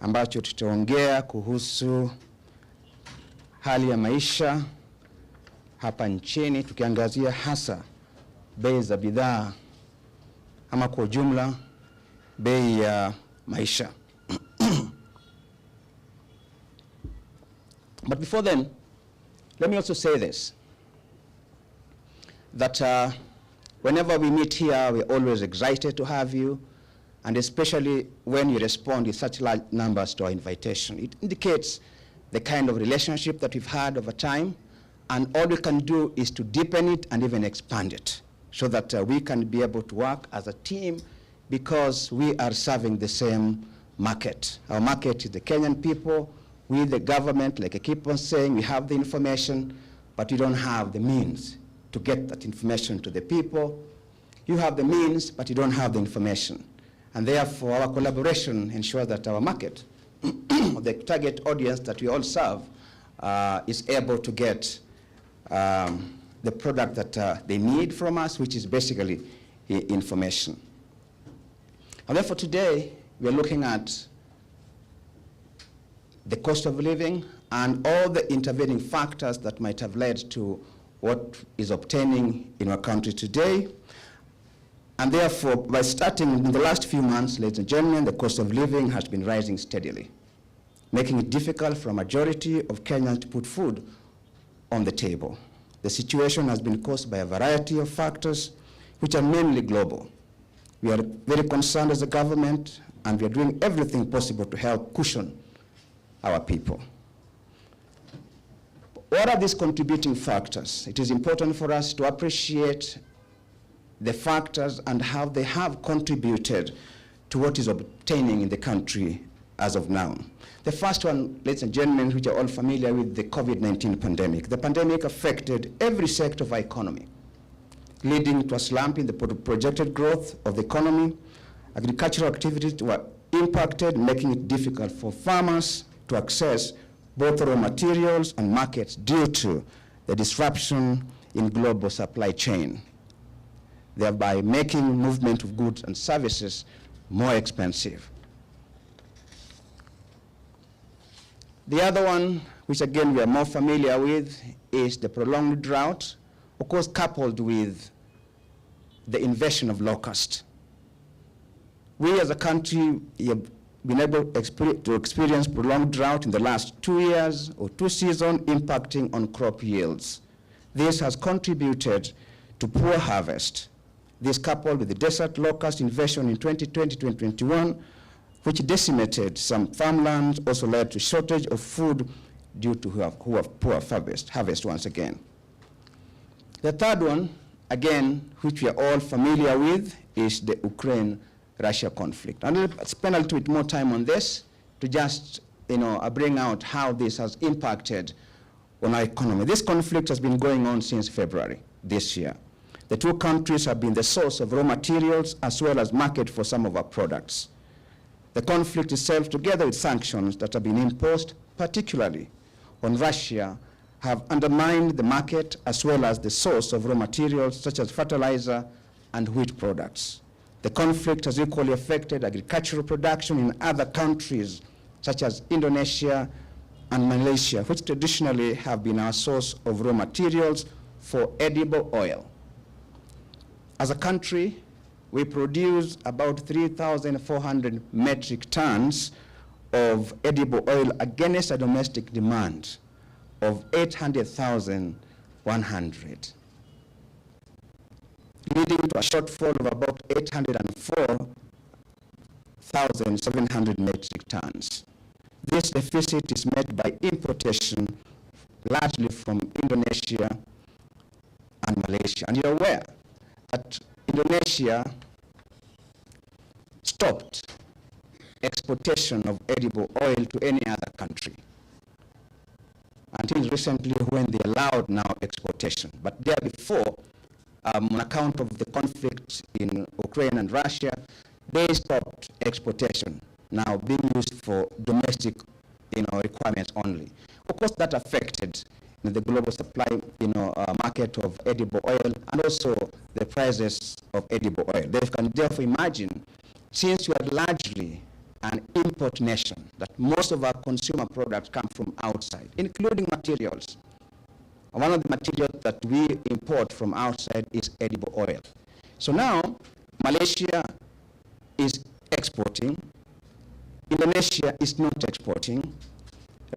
ambacho tutaongea kuhusu hali ya maisha hapa nchini, tukiangazia hasa bei za bidhaa ama kwa ujumla bei ya maisha. But before then, let me also say this, that whenever we meet here, we're always excited to have you, and especially when you respond in such large numbers to our invitation. It indicates the kind of relationship that we've had over time, and all we can do is to deepen it and even expand it so that we can be able to work as a team, because we are serving the same market. Our market is the Kenyan people. We, the government, like I keep on saying, we have the information, but we don't have the means to get that information to the people. You have the means, but you don't have the information. And therefore, our collaboration ensures that our market, the target audience that we all serve, is able to get the product that they need from us, which is basically information. And therefore, today, we're looking at the cost of living and all the intervening factors that might have led to what is obtaining in our country today. And therefore, by starting in the last few months, ladies and gentlemen, the cost of living has been rising steadily, making it difficult for a majority of Kenyans to put food on the table. The situation has been caused by a variety of factors, which are mainly global. We are very concerned as a government, and we are doing everything possible to help cushion our people. What are these contributing factors? It is important for us to appreciate the factors and how they have contributed to what is obtaining in the country as of now. The first one, ladies and gentlemen, which are all familiar with, the COVID-19 pandemic. The pandemic affected every sector of our economy, leading to a slump in the projected growth of the economy. Agricultural activities were impacted, making it difficult for farmers to access both raw materials and markets due to the disruption in global supply chain, thereby making movement of goods and services more expensive. The other one, which again we are more familiar with, is the prolonged drought, of course coupled with the invasion of locusts. We as a country have been able to experience prolonged drought in the last 2 years or 2 seasons, impacting on crop yields. This has contributed to poor harvest. This, coupled with the desert locust invasion in 2020-2021, which decimated some farmlands, also led to shortage of food due to poor harvest once again. The third one, again, which we are all familiar with, is the Ukraine-Russia conflict. And I'll spend a little bit more time on this to just bring out how this has impacted on our economy. This conflict has been going on since February this year. The two countries have been the source of raw materials as well as market for some of our products. The conflict itself, together with sanctions that have been imposed, particularly on Russia, have undermined the market as well as the source of raw materials such as fertilizer and wheat products. The conflict has equally affected agricultural production in other countries such as Indonesia and Malaysia, which traditionally have been our source of raw materials for edible oil. As a country, we produce about 3,400 metric tons of edible oil against a domestic demand of 800,100, leading to a shortfall of about 804,700 metric tons. This deficit is met by importation, largely from Indonesia and Malaysia. And you're aware that Indonesia stopped exportation of edible oil to any other country until recently, when they allowed now exportation. But there before, on account of the conflict in Ukraine and Russia, they stopped exportation, now being used for domestic requirements only. Of course, that affected the global supply market of edible oil and also the prices of edible oil. They can therefore imagine, since you are largely an import nation, that most of our consumer products come from outside, including materials. One of the materials that we import from outside is edible oil. So now, Malaysia is exporting, Indonesia is not exporting,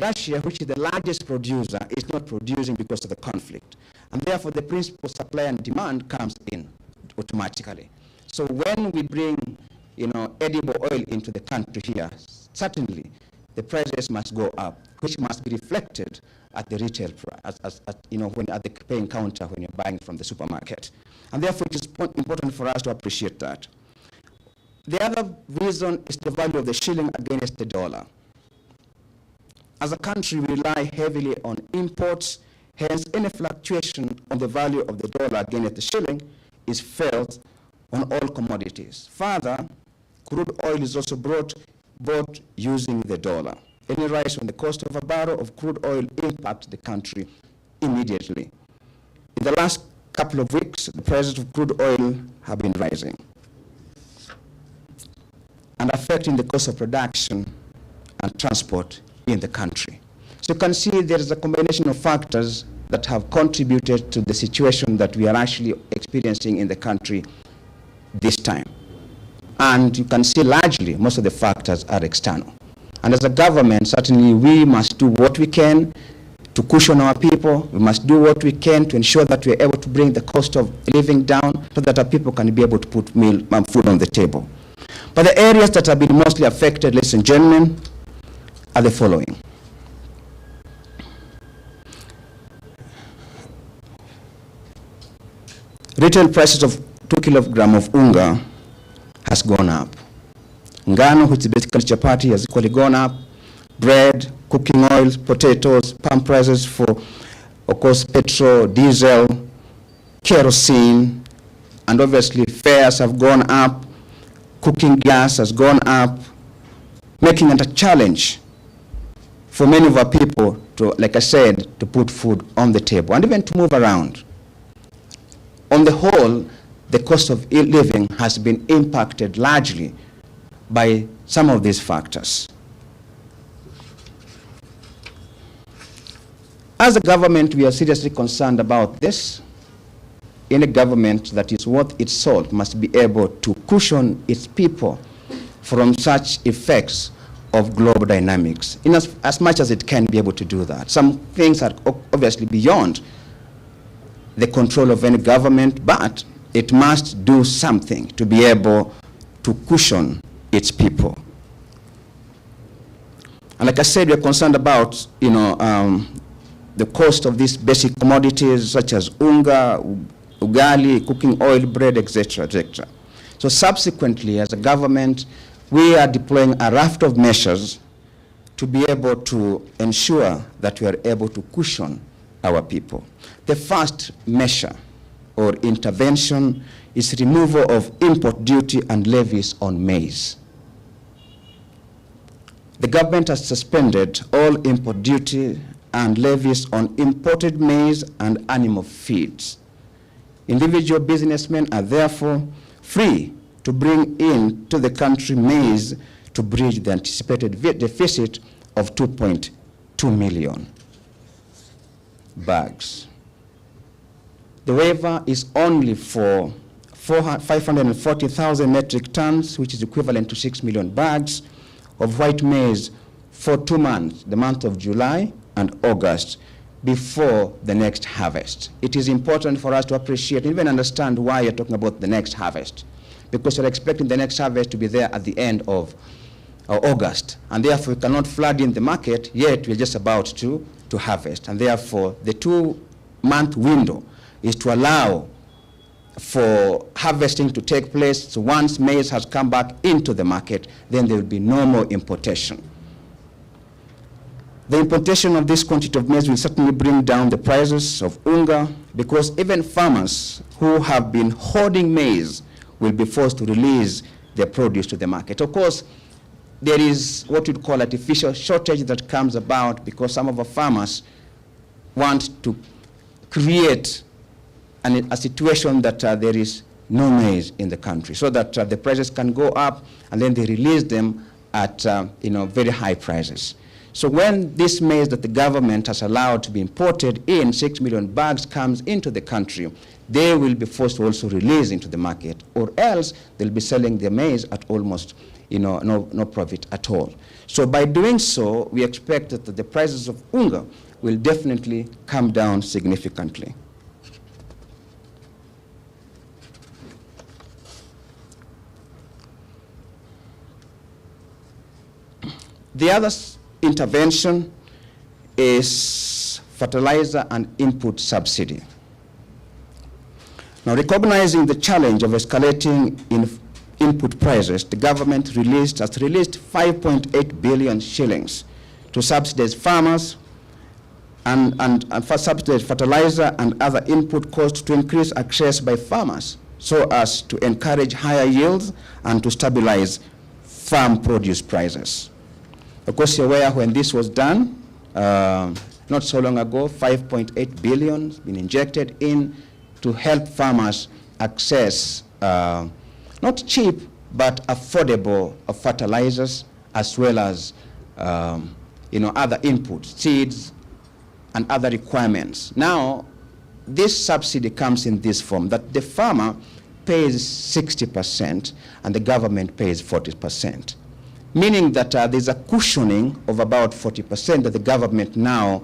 Russia, which is the largest producer, is not producing because of the conflict. And therefore, the principle supply and demand comes in automatically. So when we bring, edible oil into the country here, certainly the prices must go up, which must be reflected at the retail price, at the paying counter when you're buying from the supermarket. And therefore, it is important for us to appreciate that. The other reason is the value of the shilling against the dollar. As a country, we rely heavily on imports, hence any fluctuation on the value of the dollar against the shilling is felt on all commodities. Further, crude oil is also bought using the dollar. Any rise on the cost of a barrel of crude oil impacts the country immediately. In the last couple of weeks, the prices of crude oil have been rising and affecting the cost of production and transport in the country. So you can see there is a combination of factors that have contributed to the situation that we are actually experiencing in the country this time. And you can see largely most of the factors are external. And as a government, certainly we must do what we can to cushion our people. We must do what we can to ensure that we're able to bring the cost of living down so that our people can be able to put food on the table. But the areas that have been mostly affected, ladies and gentlemen, are the following. Retail prices of 2 kilograms of unga has gone up. Ngano, which is basically chapati, has equally gone up. Bread, cooking oils, potatoes, palm prices for, of course, petrol, diesel, kerosene, and obviously fares have gone up. Cooking gas has gone up, making it a challenge for many of our people to, like I said, to put food on the table and even to move around. On the whole, the cost of living has been impacted largely by some of these factors. As a government, we are seriously concerned about this. Any government that is worth its salt must be able to cushion its people from such effects of global dynamics, in as much as it can be able to do that. Some things are obviously beyond the control of any government, but it must do something to be able to cushion its people. And like I said, we're concerned about, the cost of these basic commodities such as unga, ugali, cooking oil, bread, etc., etc. So subsequently, as a government, we are deploying a raft of measures to be able to ensure that we are able to cushion our people. The first measure or intervention is removal of import duty and levies on maize. The government has suspended all import duty and levies on imported maize and animal feeds. Individual businessmen are therefore free to bring into the country maize to bridge the anticipated deficit of 2.2 million bags. The waiver is only for 540,000 metric tons, which is equivalent to 6 million bags of white maize for 2 months, the month of July and August, before the next harvest. It is important for us to appreciate and even understand why you're talking about the next harvest, because you're expecting the next harvest to be there at the end of August, and therefore we cannot flood in the market, yet we're just about to harvest. And therefore, the 2-month window is to allow for harvesting to take place. So once maize has come back into the market, then there will be no more importation. The importation of this quantity of maize will certainly bring down the prices of unga, because even farmers who have been hoarding maize will be forced to release their produce to the market. Of course, there is what we'd call artificial shortage that comes about because some of our farmers want to create a situation that there is no maize in the country, so that the prices can go up and then they release them at very high prices. So when this maize that the government has allowed to be imported in 6 million bags comes into the country, they will be forced to also release into the market, or else they'll be selling their maize at almost no profit at all. So by doing so, we expect that the prices of unga will definitely come down significantly. The other intervention is fertilizer and input subsidy. Now, recognizing the challenge of escalating input prices, the government has released 5.8 billion shillings to subsidize farmers and for subsidize fertilizer and other input costs to increase access by farmers so as to encourage higher yields and to stabilize farm produce prices. Of course, you're aware when this was done, not so long ago, 5.8 billion been injected in to help farmers access not cheap, but affordable fertilizers, as well as other inputs, seeds, and other requirements. Now, this subsidy comes in this form, that the farmer pays 60% and the government pays 40%. Meaning that there's a cushioning of about 40% that the government now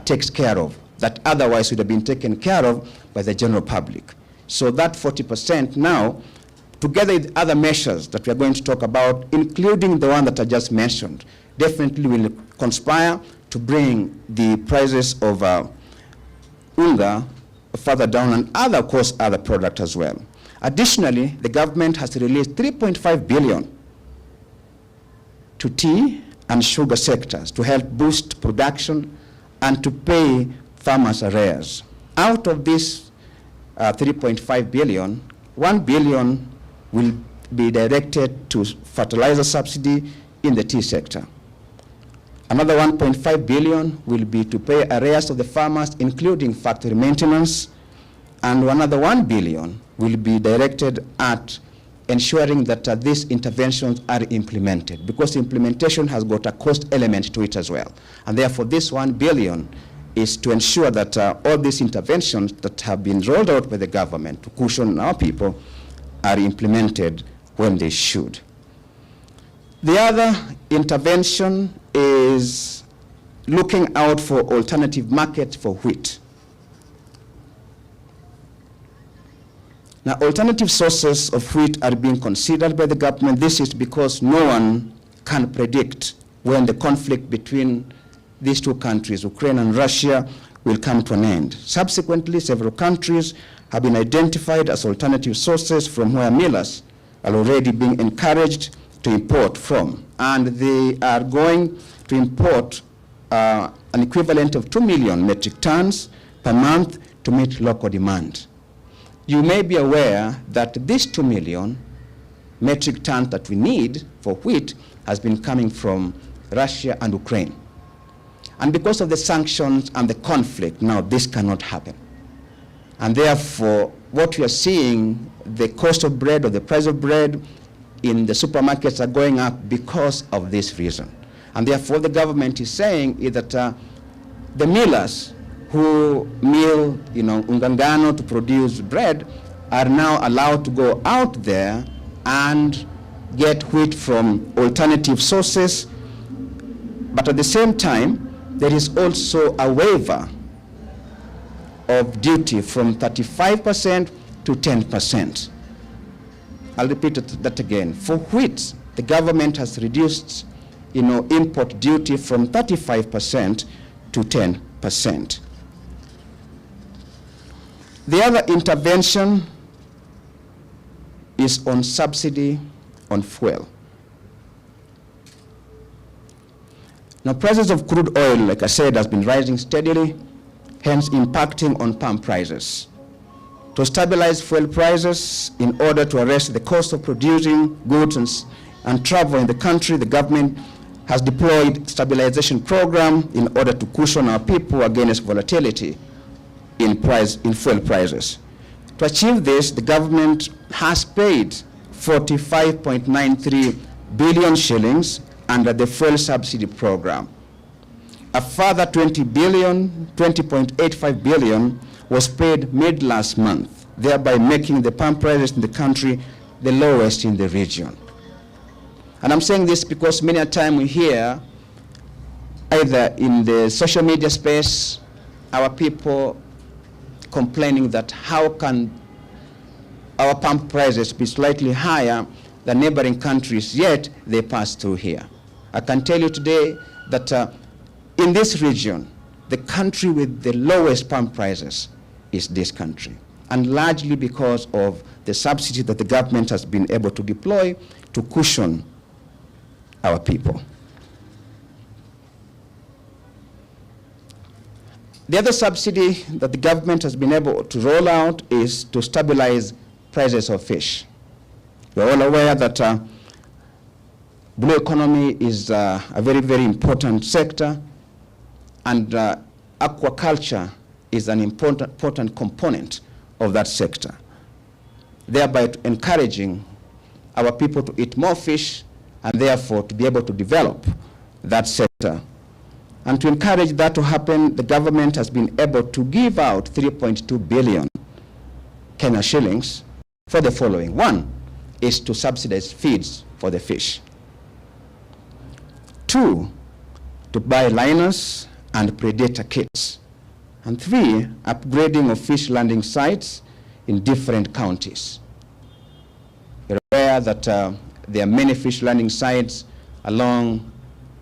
takes care of, that otherwise would have been taken care of by the general public. So that 40% now, together with other measures that we are going to talk about, including the one that I just mentioned, definitely will conspire to bring the prices of unga further down, and of course, other products as well. Additionally, the government has released 3.5 billion to tea and sugar sectors to help boost production and to pay farmers' arrears. Out of this 3.5 billion, 1 billion will be directed to fertilizer subsidy in the tea sector. Another 1.5 billion will be to pay arrears of the farmers, including factory maintenance, and another 1 billion will be directed at ensuring that these interventions are implemented, because implementation has got a cost element to it as well. And therefore, this 1 billion is to ensure that all these interventions that have been rolled out by the government to cushion our people are implemented when they should. The other intervention is looking out for alternative markets for wheat. Now, alternative sources of wheat are being considered by the government. This is because no one can predict when the conflict between these two countries, Ukraine and Russia, will come to an end. Subsequently, several countries have been identified as alternative sources from where millers are already being encouraged to import from. And they are going to import an equivalent of 2 million metric tons per month to meet local demand. You may be aware that this 2 million metric tons that we need for wheat has been coming from Russia and Ukraine. And because of the sanctions and the conflict, now this cannot happen. And therefore, what we are seeing, the cost of bread or the price of bread in the supermarkets are going up because of this reason. And therefore, the government is saying is that the millers who mill, ungangano to produce bread are now allowed to go out there and get wheat from alternative sources. But at the same time, there is also a waiver of duty from 35% to 10%. I'll repeat that again. For wheat, the government has reduced, import duty from 35% to 10%. The other intervention is on subsidy on fuel. Now, prices of crude oil, like I said, has been rising steadily, hence impacting on pump prices. To stabilize fuel prices in order to arrest the cost of producing goods and travel in the country, the government has deployed stabilization program in order to cushion our people against volatility in fuel prices. To achieve this, the government has paid 45.93 billion shillings under the fuel subsidy program. A further 20.85 billion was paid mid last month, thereby making the palm prices in the country the lowest in the region. And I'm saying this because many a time we hear, either in the social media space, our people complaining that how can our palm prices be slightly higher than neighboring countries, yet they pass through here. I can tell you today that in this region, the country with the lowest palm prices is this country, and largely because of the subsidy that the government has been able to deploy to cushion our people. The other subsidy that the government has been able to roll out is to stabilize prices of fish. We're all aware that blue economy is a very, very important sector, and aquaculture is an important component of that sector, thereby encouraging our people to eat more fish and therefore to be able to develop that sector. And to encourage that to happen, the government has been able to give out 3.2 billion Kenyan shillings for the following. One is to subsidize feeds for the fish. Two, to buy liners and predator kits. And three, upgrading of fish landing sites in different counties. You're aware that there are many fish landing sites along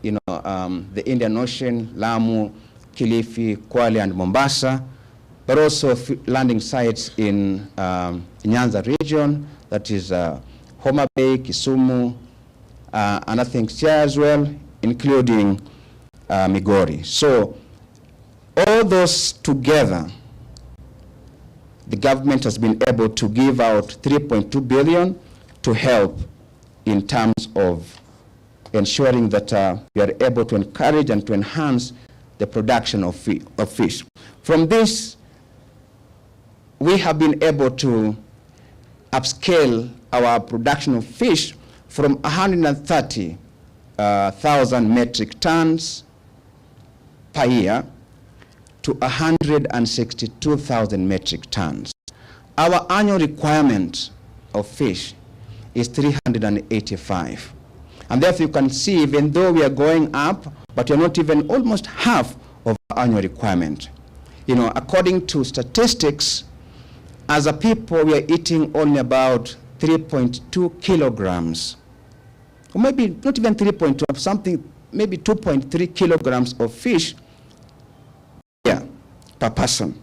the Indian Ocean, Lamu, Kilifi, Kwale, and Mombasa, but also landing sites in Nyanza region, that is Homa Bay, Kisumu, and I think here as well, including Migori. So all those together, the government has been able to give out 3.2 billion to help in terms of ensuring that we are able to encourage and to enhance the production of fish. From this, we have been able to upscale our production of fish from 130,000 metric tons per year to 162,000 metric tons. Our annual requirement of fish is 385. And therefore you can see, even though we are going up, but we're not even almost half of our annual requirement. According to statistics, as a people, we are eating only about 3.2 kilograms, or maybe not even 3.2, something, maybe 2.3 kilograms of fish per person.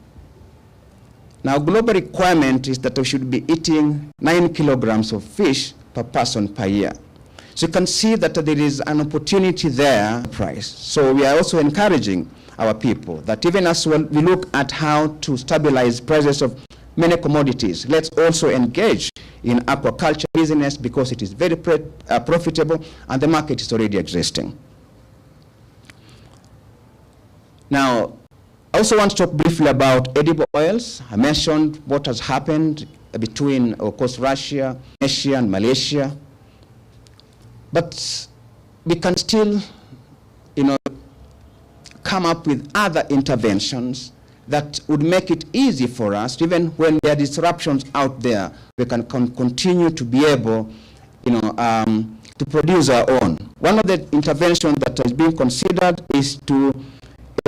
Now, global requirement is that we should be eating 9 kilograms of fish per person per year. So you can see that there is an opportunity there. Price. So we are also encouraging our people that even as we look at how to stabilize prices of many commodities, let's also engage in aquaculture business because it is very profitable and the market is already existing. Now, I also want to talk briefly about edible oils. I mentioned what has happened between, of course, Russia, Asia, and Malaysia. But we can still, come up with other interventions that would make it easy for us, even when there are disruptions out there, we can continue to be able, to produce our own. One of the interventions that is being considered is to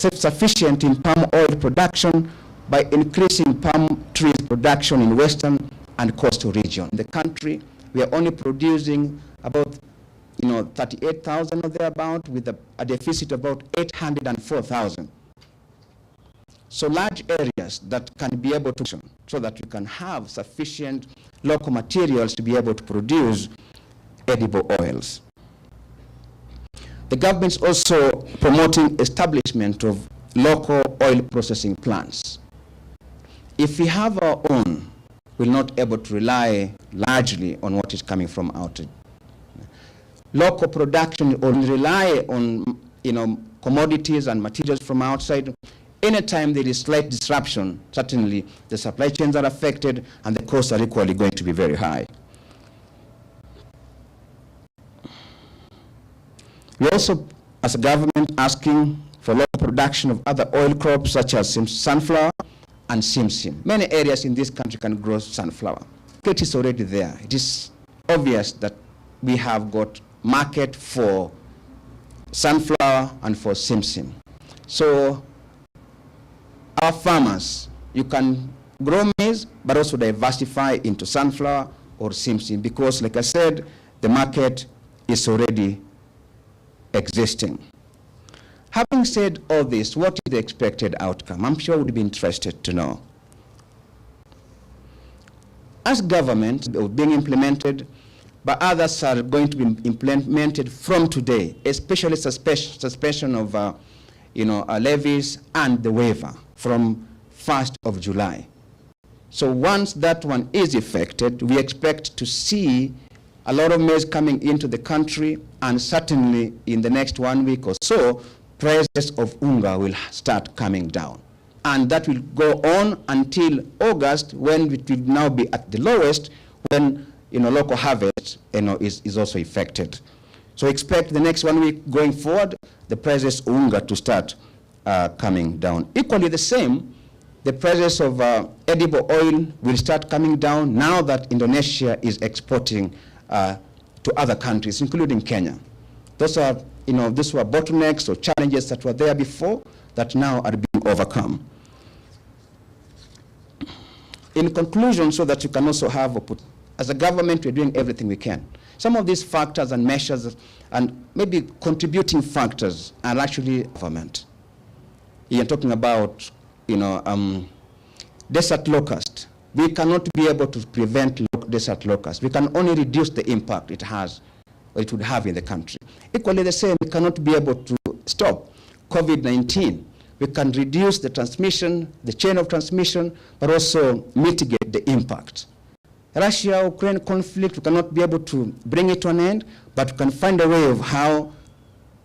self-sufficient in palm oil production by increasing palm trees production in western and coastal region. In the country, we are only producing about 38,000 or thereabout, with a deficit of about 804,000. So large areas that can be able to, so that we can have sufficient local materials to be able to produce edible oils. The government is also promoting establishment of local oil processing plants. If we have our own, we're not able to rely largely on what is coming from outside. Local production will rely on commodities and materials from outside. Anytime there is slight disruption, certainly the supply chains are affected and the costs are equally going to be very high. We also, as a government, asking for local production of other oil crops such as sunflower and simsim. Many areas in this country can grow sunflower. It is already there. It is obvious that we have got market for sunflower and for simsim. So our farmers, you can grow maize, but also diversify into sunflower or simsim, because like I said, the market is already existing. Having said all this, what is the expected outcome? I'm sure we'd be interested to know. As government, being implemented, but others are going to be implemented from today, especially suspension of levies and the waiver from 1st of July. So once that one is effected, we expect to see a lot of maize coming into the country, and certainly in the next 1 week or so, prices of unga will start coming down. And that will go on until August, when it will now be at the lowest, when local harvest is also affected. So expect the next 1 week going forward, the prices of unga to start coming down. Equally the same, the prices of edible oil will start coming down now that Indonesia is exporting to other countries, including Kenya. Those are, these were bottlenecks or challenges that were there before that now are being overcome. In conclusion, so that you can also have, as a government, we're doing everything we can. Some of these factors and measures and maybe contributing factors are actually government. You're talking about, desert locust. We cannot be able to prevent desert locust. We can only reduce the impact it has, or it would have in the country. Equally the same, we cannot be able to stop COVID-19. We can reduce the transmission, the chain of transmission, but also mitigate the impact. Russia-Ukraine conflict, we cannot be able to bring it to an end, but we can find a way of how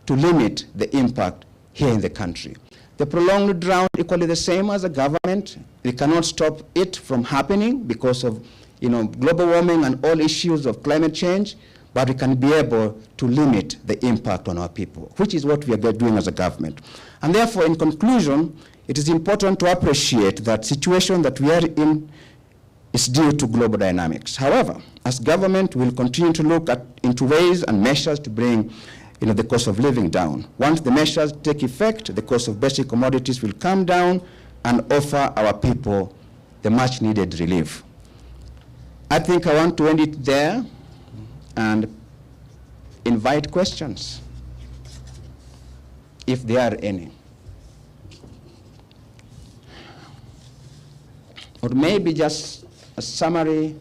to limit the impact here in the country. The prolonged drought, equally the same as a government. We cannot stop it from happening because of global warming and all issues of climate change, but we can be able to limit the impact on our people, which is what we are doing as a government. And therefore, in conclusion, it is important to appreciate that situation that we are in is due to global dynamics. However, as government, we will continue to look into ways and measures to bring the cost of living down. Once the measures take effect, the cost of basic commodities will come down and offer our people the much needed relief. I think I want to end it there and invite questions, if there are any. Or maybe just a summary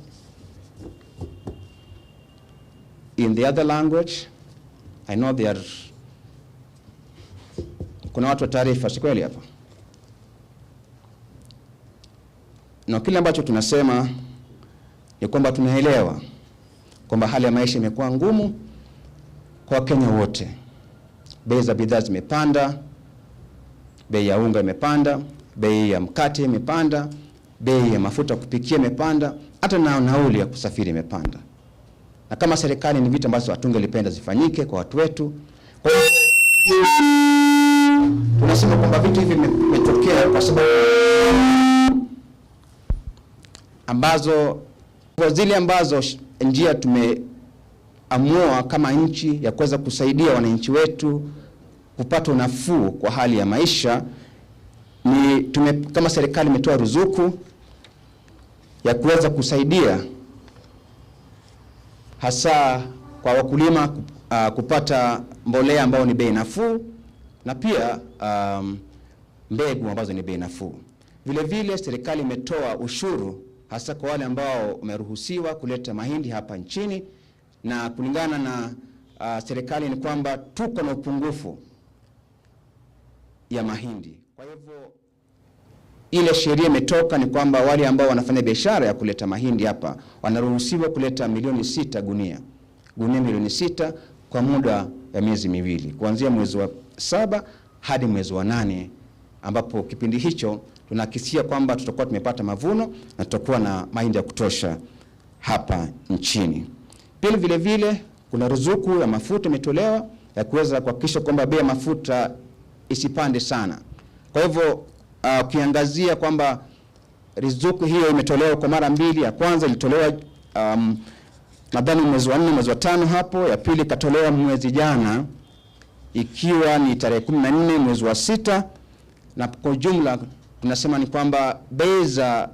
in the other language. I know there are, kuna watu wa taarifa, si kweli hapa? Na kile ambacho tunasema ni kwamba tunaelewa kwamba hali ya maisha imekuwa ngumu kwa Wakenya wote. Bei za bidhaa zimepanda, bei ya unga imepanda, bei ya mkate imepanda, bei ya mafuta kupikia imepanda, hata na nauli ya kusafiri imepanda. Na kama serikali ni vitu ambazo hatungelipenda zifanyike kwa watu wetu. Kwa hiyo tunasema kwamba vitu hivi vimetokea kwa sababu ambazo zile ambazo njia tumeamua kama nchi ya kuweza kusaidia wananchi wetu kupata nafuu kwa hali ya maisha ni kama serikali imetoa ruzuku ya kuweza kusaidia hasa kwa wakulima kupata mbolea ambao ni bei nafuu na pia mbegu ambazo ni bei nafuu. Vile vile serikali imetoa ushuru hasa kwa wale ambao wameruhusiwa kuleta mahindi hapa nchini, na kulingana na serikali ni kwamba tuko na upungufu ya mahindi. Kwa hivyo ile sheria imetoka ni kwamba wale ambao wanafanya biashara ya kuleta mahindi hapa wanaruhusiwa kuleta milioni 6 gunia milioni 6 kwa muda ya miezi miwili, kuanzia mwezi wa 7 hadi mwezi wa 8, ambapo kipindi hicho tunahakisia kwamba tutakuwa tumepata mavuno na tutakuwa na mahindi ya kutosha hapa nchini. Pili vile vile kuna ruzuku ya mafuta imetolewa ya kuweza kuhakikisha kwamba bei ya mafuta isipande sana. Kwa hivyo ukiangazia kwamba ruzuku hiyo imetolewa kwa mara mbili. Ya kwanza ilitolewa nadhani mwezi wa 4, mwezi wa 5 hapo. Ya pili ikatolewa mwezi jana ikiwa ni tarehe 14 mwezi wa 6, na kwa jumla tunasema ni kwamba bei za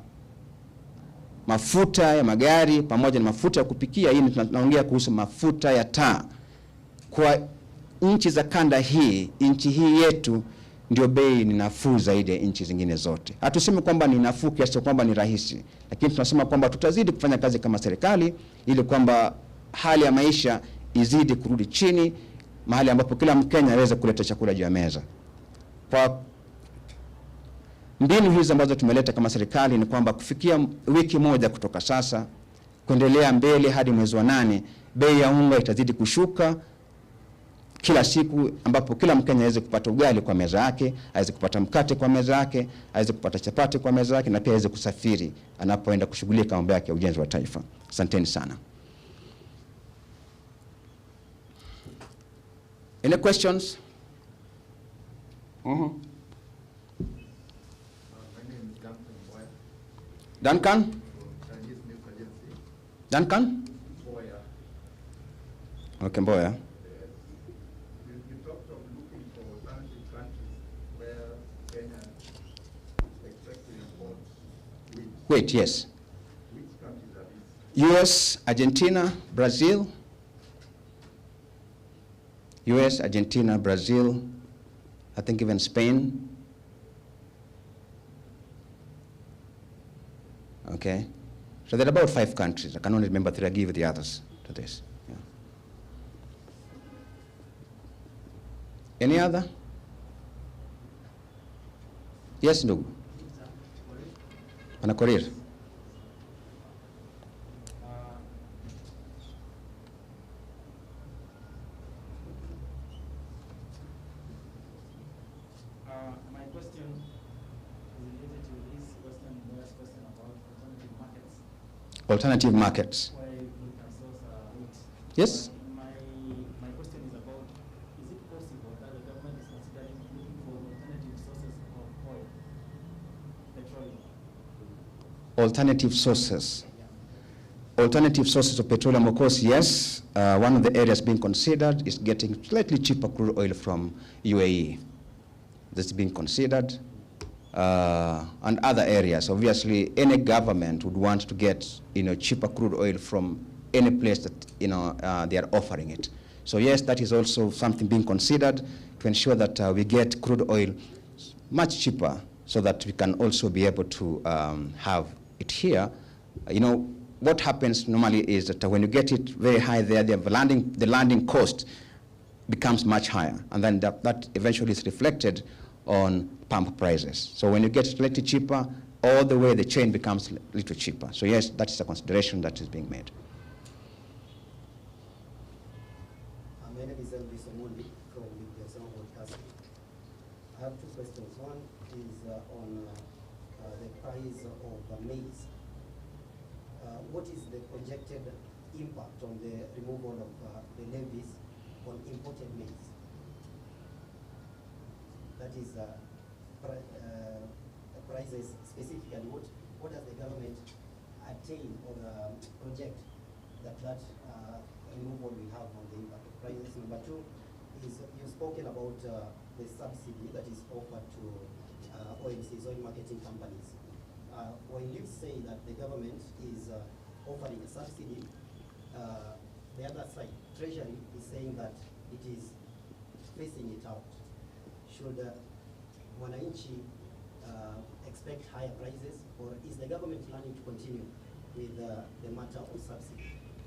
mafuta ya magari pamoja na mafuta ya kupikia, hii tunaongea kuhusu mafuta ya taa, kwa nchi za kanda hii, nchi hii yetu ndio bei ni nafuu zaidi ya nchi zingine zote. Hatusemi kwamba ni nafuu kiasi kwamba ni rahisi, lakini tunasema kwamba tutazidi kufanya kazi kama serikali ili kwamba hali ya maisha izidi kurudi chini, mahali ambapo kila Mkenya aweze kuleta chakula juu ya meza. Kwa mbinu hizi ambazo tumeleta kama serikali ni kwamba kufikia wiki moja kutoka sasa kuendelea mbele hadi mwezi wa 8, bei ya unga itazidi kushuka kila siku, ambapo kila Mkenya aweze kupata ugali kwa meza yake, aweze kupata mkate kwa meza yake, aweze kupata chapati kwa meza yake, na pia aweze kusafiri anapoenda kushughulika mambo yake ya ujenzi wa taifa. Asanteni sana. Any questions? Duncan? Duncan? Okay, Mboya. You talked of looking for alternative countries where Kenya expects to import wheat. Wait, yes. Which countries are these? US, Argentina, Brazil. US, Argentina, Brazil, I think even Spain. Okay. So there are about 5 countries. I can only remember 3. I give the others to this. Yeah. Any other? Yes, ndugu. Pana Korir. My question is related to this question, Moya's question about alternative markets. Alternative markets. Where we can source wheat. Yes. My question is about, is it possible that the government is considering looking for alternative sources of oil, petroleum? Alternative sources. Alternative sources of petroleum, of course, yes. One of the areas being considered is getting slightly cheaper crude oil from UAE. That's being considered. And other areas. Obviously, any government would want to get, cheaper crude oil from any place that, they are offering it. So yes, that is also something being considered to ensure that we get crude oil much cheaper, so that we can also be able to have it here. What happens normally is that when you get it very high there, the landing cost becomes much higher, and then that eventually is reflected on pump prices. So when you get slightly cheaper, all the way the chain becomes a little cheaper. So yes, that is a consideration that is being made. My name is Elvis Omondi from the Exam Broadcasting. I have 2 questions. One is on the price of maize. What is the projected impact on the removal of the levies on imported maize? That is prices specifically. What does the government attain or project that removal will have on the impact of prices? Number 2 is you've spoken about the subsidy that is offered to OMCs, oil marketing companies. When you say that the government is offering a subsidy, the other side, Treasury, is saying that it is phasing it out. Should wananchi expect higher prices, or is the government planning to continue with the matter of subsidy?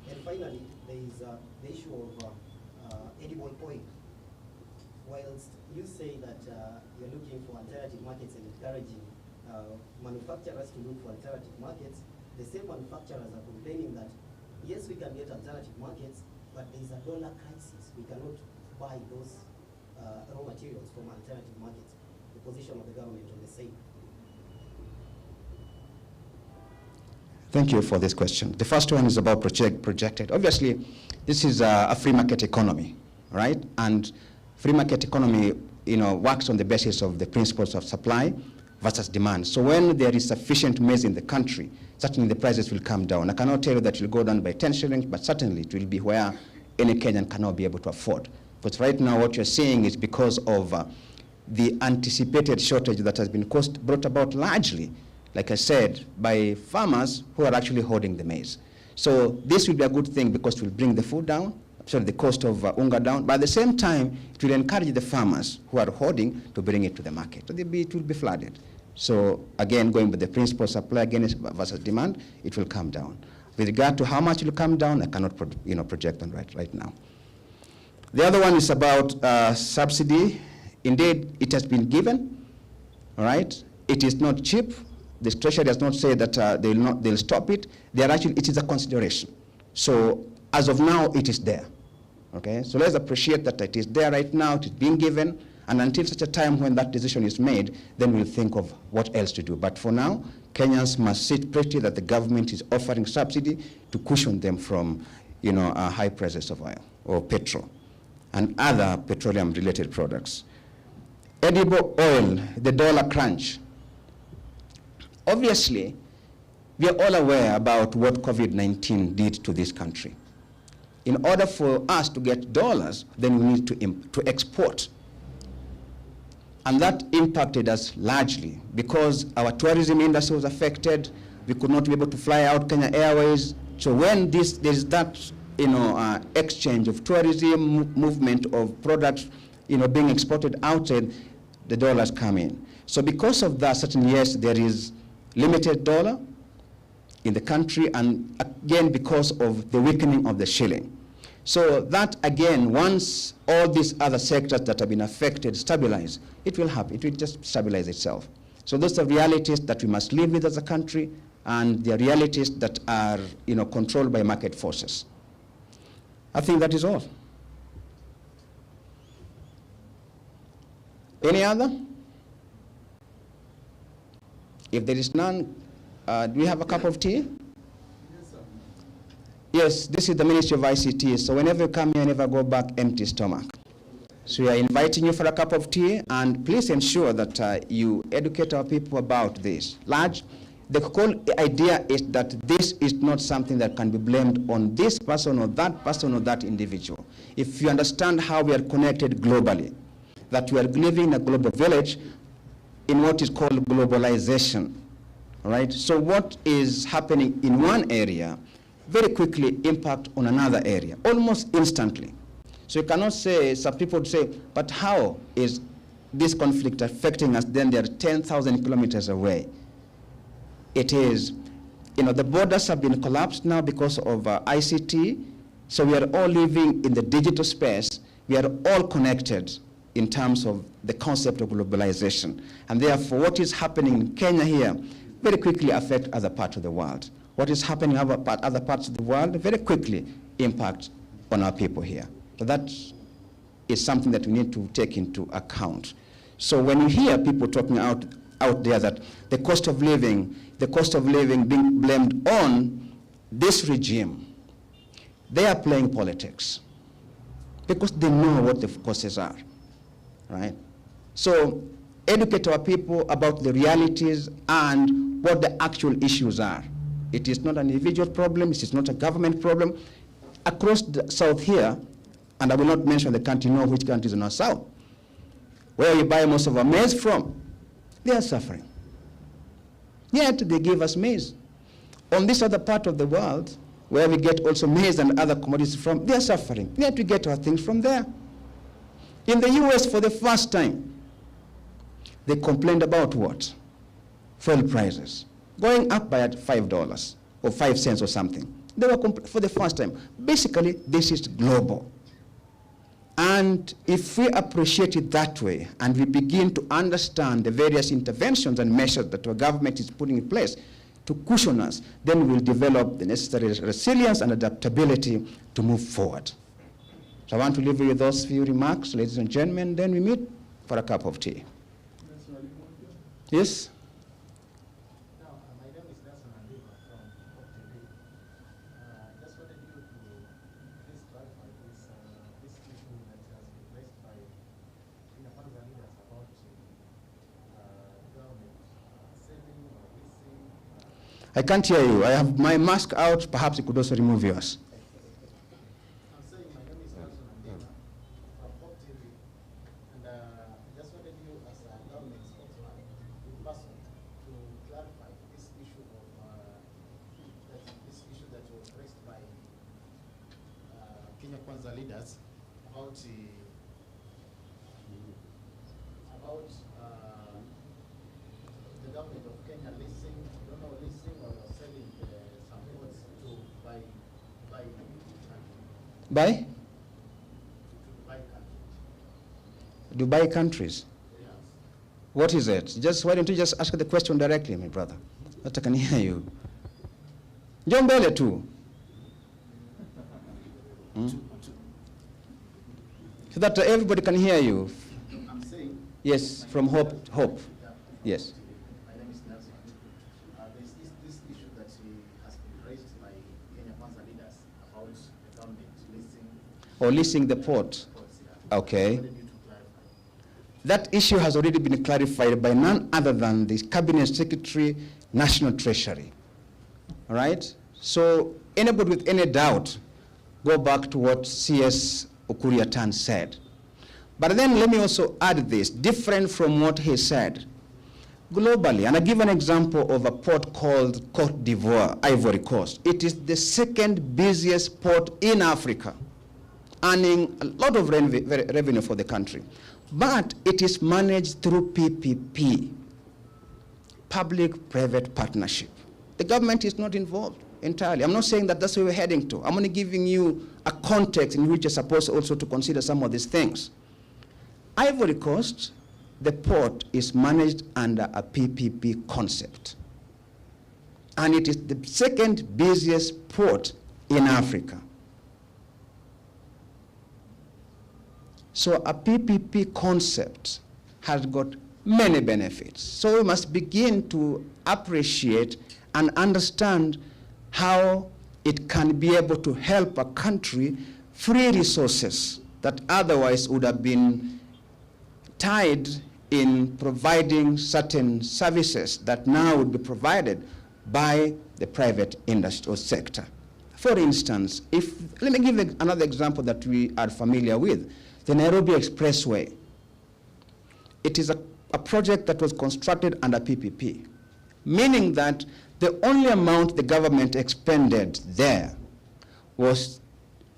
And finally, there is the issue of edible oil. Whilst you say that you're looking for alternative markets and encouraging manufacturers to look for alternative markets, the same manufacturers are complaining that, yes, we can get alternative markets, but there is a dollar crisis. We cannot buy those raw materials from alternative markets. The position of the government on the same. Thank you for this question. The first one is about projected. Obviously, this is a free market economy. right? And free market economy, works on the basis of the principles of supply versus demand. So when there is sufficient maize in the country, certainly the prices will come down. I cannot tell you that it will go down by 10 shillings, but certainly it will be where any Kenyan cannot be able to afford. But right now what you're seeing is because of the anticipated shortage that has been brought about largely, like I said, by farmers who are actually hoarding the maize. So this will be a good thing because it will bring the food down, the cost of unga down, but at the same time, it will encourage the farmers who are hoarding to bring it to the market. So it will be flooded. So again, going with the principle of supply versus demand, it will come down. With regard to how much it will come down, I cannot project on right now. The other one is about subsidy. Indeed, it has been given, all right? It is not cheap. The Treasury does not say that they'll stop it. It is a consideration. So as of now, it is there. Okay, so let's appreciate that it is there right now, it is being given, and until such a time when that decision is made, then we'll think of what else to do. But for now, Kenyans must sit pretty that the government is offering subsidy to cushion them from, high prices of oil or petrol and other petroleum-related products. Edible oil, the dollar crunch. Obviously, we are all aware about what COVID-19 did to this country. In order for us to get dollars, then we need to export. And that impacted us largely because our tourism industry was affected. We could not be able to fly out Kenya Airways. So when there's that exchange of tourism, movement of products being exported outside, the dollars come in. So because of that, certainly yes, there is limited dollar in the country, and again because of the weakening of the shilling. So that again, once all these other sectors that have been affected stabilize, it will happen. It will just stabilize itself. So those are realities that we must live with as a country, and the realities that are controlled by market forces. I think that is all. Any other? If there is none, do we have a cup of tea? Yes, this is the Ministry of ICT, so whenever you come here, never go back empty stomach. So we are inviting you for a cup of tea, and please ensure that you educate our people about this. The whole idea is that this is not something that can be blamed on this person or that individual. If you understand how we are connected globally, that we are living in a global village in what is called globalization, all right? So what is happening in one area very quickly impact on another area, almost instantly. So you cannot say, some people say, but how is this conflict affecting us? Then they're 10,000 kilometers away. It is, the borders have been collapsed now because of ICT. So we are all living in the digital space. We are all connected in terms of the concept of globalization. And therefore, what is happening in Kenya here very quickly affect other parts of the world. What is happening in other parts of the world very quickly impact on our people here. So that is something that we need to take into account. So when you hear people talking out there that the cost of living being blamed on this regime, they are playing politics because they know what the causes are, right? So educate our people about the realities and what the actual issues are. It is not an individual problem, it is not a government problem. Across the south here, and I will not mention the country, know which countries in our south, where we buy most of our maize from, they are suffering. Yet they give us maize. On this other part of the world, where we get also maize and other commodities from, they are suffering. Yet we get our things from there. In the US, for the first time, they complained about what? Fuel prices going up by $5 or 5 cents or something. They were for the first time. Basically, this is global. And if we appreciate it that way, and we begin to understand the various interventions and measures that our government is putting in place to cushion us, then we'll develop the necessary resilience and adaptability to move forward. So I want to leave you with those few remarks, ladies and gentlemen, then we meet for a cup of tea. Yes? Just wanted you to please clarify this issue that I can't hear you. I have my mask out. Perhaps you could also remove yours. I'm saying my name is Nelson Andema from Pop TV, and I just wanted you as a government spokesman, person, to clarify this issue that was raised by Kenya Kwanza leaders about the government of Kenya leasing or selling some ports to buy By Dubai countries. Yes. What is it? Why don't you just ask the question directly, my brother? That I can hear you. Njoo mbele tu. So that everybody can hear you. I'm saying. Yes, from Hope. Yes. My name is Nelson. There's this issue that has been raised by Kenya Kwanza leaders about the government Or leasing the port. ports. Okay. I wanted you to clarify. That issue has already been clarified by none other than the Cabinet Secretary, National Treasury. All right? So anybody with any doubt, go back to what CS Ukuriatan said. But then let me also add this, different from what he said. Globally, and I give an example of a port called Cote d'Ivoire, Ivory Coast. It is the second busiest port in Africa, earning a lot of revenue for the country. But it is managed through PPP, public-private partnership. The government is not involved entirely. I'm not saying that that's where we're heading to. I'm only giving you a context in which you're supposed also to consider some of these things. Ivory Coast, the port is managed under a PPP concept. And it is the second busiest port in Africa. So a PPP concept has got many benefits. So we must begin to appreciate and understand how it can be able to help a country free resources that otherwise would have been tied in providing certain services that now would be provided by the private industry or sector. For instance, let me give another example that we are familiar with, the Nairobi Expressway. It is a project that was constructed under PPP, meaning that the only amount the government expended there was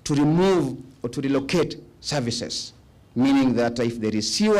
to remove or to relocate services, meaning that if there is sewer